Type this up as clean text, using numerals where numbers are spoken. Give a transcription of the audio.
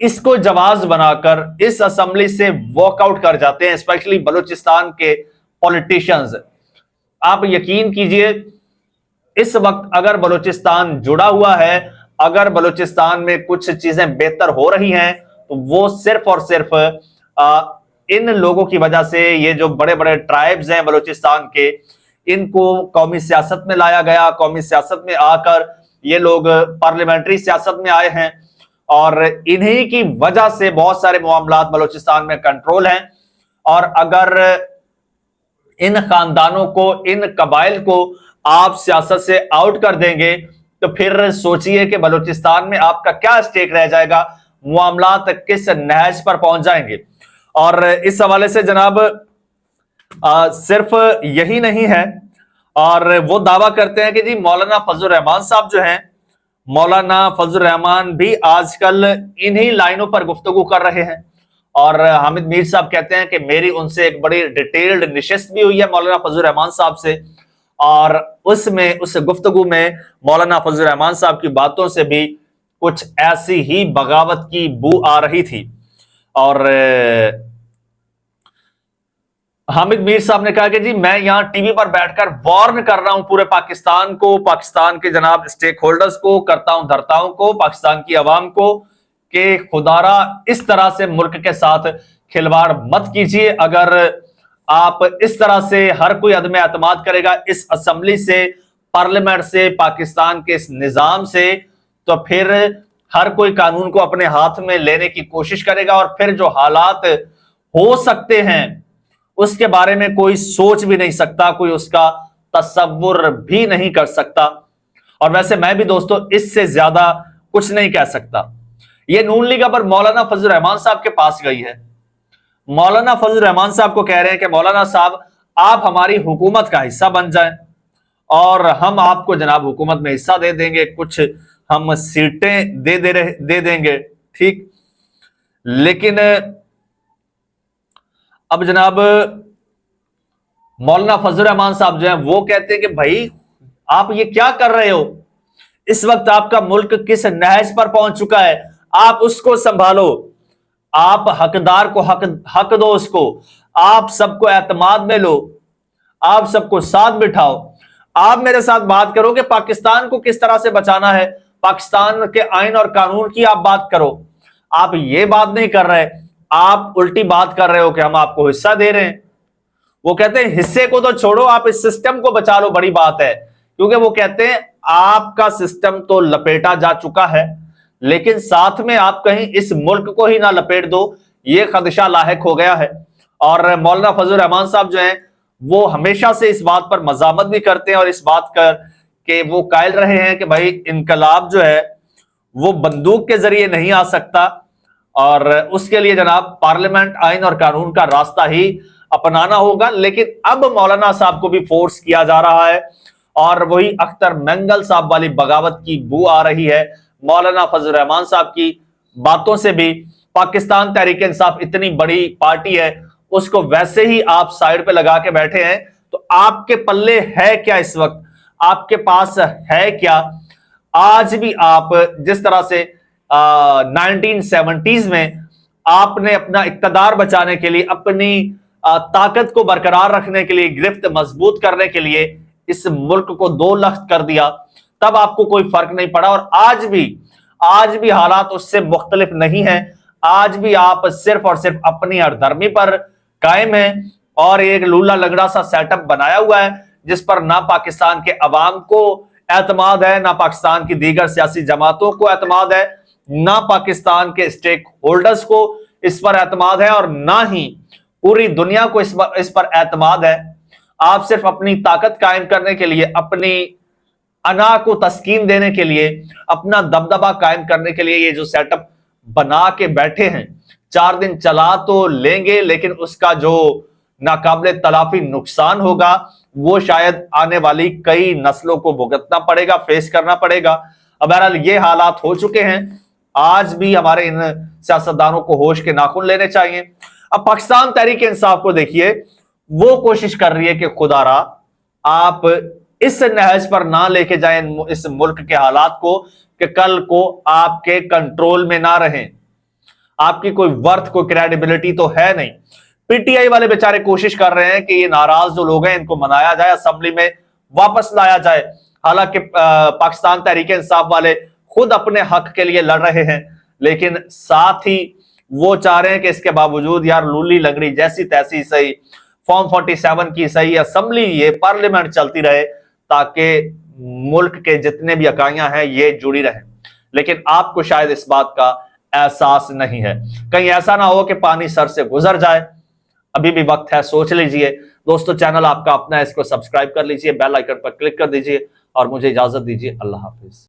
اس کو جواز بنا کر اس اسمبلی سے واک آؤٹ کر جاتے ہیں، اسپیشلی بلوچستان کے پولیٹیشنز۔ آپ یقین کیجئے اس وقت اگر بلوچستان جڑا ہوا ہے، اگر بلوچستان میں کچھ چیزیں بہتر ہو رہی ہیں تو وہ صرف اور صرف ان لوگوں کی وجہ سے۔ یہ جو بڑے بڑے ٹرائبز ہیں بلوچستان کے، ان کو قومی سیاست میں لایا گیا، قومی سیاست میں آ کر یہ لوگ پارلیمنٹری سیاست میں آئے ہیں، اور انہی کی وجہ سے بہت سارے معاملات بلوچستان میں کنٹرول ہیں۔ اور اگر ان خاندانوں کو، ان قبائل کو آپ سیاست سے آؤٹ کر دیں گے تو پھر سوچئے کہ بلوچستان میں آپ کا کیا اسٹیک رہ جائے گا، معاملات کس نہج پر پہنچ جائیں گے۔ اور اس حوالے سے جناب صرف یہی نہیں ہے، اور وہ دعویٰ کرتے ہیں کہ جی مولانا فضل الرحمان صاحب جو ہیں، مولانا فضل الرحمان بھی آج کل انہی لائنوں پر گفتگو کر رہے ہیں۔ اور حامد میر صاحب کہتے ہیں کہ میری ان سے ایک بڑی ڈیٹیلڈ نشست بھی ہوئی ہے مولانا فضل الرحمان صاحب سے، اور اس گفتگو میں مولانا فضل الرحمان صاحب کی باتوں سے بھی کچھ ایسی ہی بغاوت کی بو آ رہی تھی۔ اور حامد میر صاحب نے کہا کہ جی میں یہاں ٹی وی پر بیٹھ کر وارن کر رہا ہوں پورے پاکستان کو، پاکستان کے جناب اسٹیک ہولڈرز کو، کرتاؤں دھرتاؤں کو، پاکستان کی عوام کو، کہ خدا را اس طرح سے ملک کے ساتھ کھلواڑ مت کیجیے۔ اگر آپ اس طرح سے ہر کوئی عدم اعتماد کرے گا اس اسمبلی سے، پارلیمنٹ سے، پاکستان کے اس نظام سے، تو پھر ہر کوئی قانون کو اپنے ہاتھ میں لینے کی کوشش کرے گا، اور پھر جو حالات ہو سکتے ہیں اس کے بارے میں کوئی سوچ بھی نہیں سکتا، کوئی اس کا تصور بھی نہیں کر سکتا۔ اور ویسے میں بھی دوستو اس سے زیادہ کچھ نہیں کہہ سکتا۔ یہ نون لیگ پر مولانا فضل الرحمان صاحب کے پاس گئی ہے، مولانا فضل الرحمان صاحب کو کہہ رہے ہیں کہ مولانا صاحب آپ ہماری حکومت کا حصہ بن جائیں، اور ہم آپ کو جناب حکومت میں حصہ دے دیں گے، کچھ ہم سیٹیں دے دیں گے، ٹھیک۔ لیکن اب جناب مولانا فضل الرحمان صاحب جو ہیں وہ کہتے ہیں کہ بھائی آپ یہ کیا کر رہے ہو، اس وقت آپ کا ملک کس نہج پر پہنچ چکا ہے، آپ اس کو سنبھالو، آپ حقدار کو حق دو، اس کو آپ سب کو اعتماد میں لو، آپ سب کو ساتھ بٹھاؤ، آپ میرے ساتھ بات کرو کہ پاکستان کو کس طرح سے بچانا ہے، پاکستان کے آئین اور قانون کی آپ بات کرو۔ آپ یہ بات نہیں کر رہے، آپ الٹی بات کر رہے ہو کہ ہم آپ کو حصہ دے رہے ہیں۔ وہ کہتے ہیں حصے کو تو چھوڑو، آپ اس سسٹم کو بچا لو، بڑی بات ہے، کیونکہ وہ کہتے ہیں آپ کا سسٹم تو لپیٹا جا چکا ہے، لیکن ساتھ میں آپ کہیں اس ملک کو ہی نہ لپیٹ دو، یہ خدشہ لاحق ہو گیا ہے۔ اور مولانا فضل الرحمان صاحب جو ہیں وہ ہمیشہ سے اس بات پر مذمت بھی کرتے ہیں، اور اس بات کر کہ وہ قائل رہے ہیں کہ بھائی انقلاب جو ہے وہ بندوق کے ذریعے نہیں آ سکتا، اور اس کے لیے جناب پارلیمنٹ، آئین اور قانون کا راستہ ہی اپنانا ہوگا۔ لیکن اب مولانا صاحب کو بھی فورس کیا جا رہا ہے، اور وہی اختر مینگل صاحب والی بغاوت کی بو آ رہی ہے مولانا فضل الرحمان صاحب کی باتوں سے بھی۔ پاکستان تحریک انصاف اتنی بڑی پارٹی ہے، اس کو ویسے ہی آپ سائیڈ پہ لگا کے بیٹھے ہیں، تو آپ کے پلے ہے کیا اس وقت، آپ کے پاس ہے کیا؟ آج بھی آپ جس طرح سے 1970s میں آپ نے اپنا اقتدار بچانے کے لیے، اپنی طاقت کو برقرار رکھنے کے لیے، گرفت مضبوط کرنے کے لیے اس ملک کو دو لخت کر دیا، تب آپ کو کوئی فرق نہیں پڑا، اور آج بھی حالات اس سے مختلف نہیں ہیں۔ آج بھی آپ صرف اور صرف اپنی ہردرمی پر قائم ہیں، اور ایک لولا لنگڑا سا سیٹ اپ بنایا ہوا ہے جس پر نہ پاکستان کے عوام کو اعتماد ہے، نہ پاکستان کی دیگر سیاسی جماعتوں کو اعتماد ہے، نہ پاکستان کے اسٹیک ہولڈرز کو اس پر اعتماد ہے، اور نہ ہی پوری دنیا کو اس پر اعتماد ہے۔ آپ صرف اپنی طاقت قائم کرنے کے لیے، اپنی انا کو تسکین دینے کے لیے، اپنا دبدبہ قائم کرنے کے لیے یہ جو سیٹ اپ بنا کے بیٹھے ہیں، 4 دن چلا تو لیں گے، لیکن اس کا جو ناقابل تلافی نقصان ہوگا وہ شاید آنے والی کئی نسلوں کو بھگتنا پڑے گا، فیس کرنا پڑے گا۔ اب بہرحال یہ حالات ہو چکے ہیں، آج بھی ہمارے ان سیاستدانوں کو ہوش کے ناخن لینے چاہیے۔ اب پاکستان تحریک انصاف کو دیکھیے، وہ کوشش کر رہی ہے کہ خدا را آپ اس نہج پر نہ لے کے جائیں اس ملک کے حالات کو، کہ کل کو آپ کے کنٹرول میں نہ رہیں۔ آپ کی کوئی ورتھ، کوئی کریڈیبلٹی تو ہے نہیں۔ پی ٹی آئی والے بیچارے کوشش کر رہے ہیں کہ یہ ناراض جو لوگ ہیں ان کو منایا جائے، اسمبلی میں واپس لایا جائے، حالانکہ پاکستان تحریک انصاف والے خود اپنے حق کے لیے لڑ رہے ہیں، لیکن ساتھ ہی وہ چاہ رہے ہیں کہ اس کے باوجود یار لولی لنگڑی جیسی تیسی صحیح، فارم 47 کی صحیح اسمبلی، یہ پارلیمنٹ چلتی رہے تاکہ ملک کے جتنے بھی اکائیاں ہیں یہ جڑی رہیں۔ لیکن آپ کو شاید اس بات کا احساس نہیں ہے، کہیں ایسا نہ ہو کہ پانی سر سے گزر جائے۔ ابھی بھی وقت ہے، سوچ لیجئے۔ دوستو چینل آپ کا اپنا ہے، اس کو سبسکرائب کر لیجئے، بیل آئیکن پر کلک کر دیجئے اور مجھے اجازت دیجئے۔ اللہ حافظ۔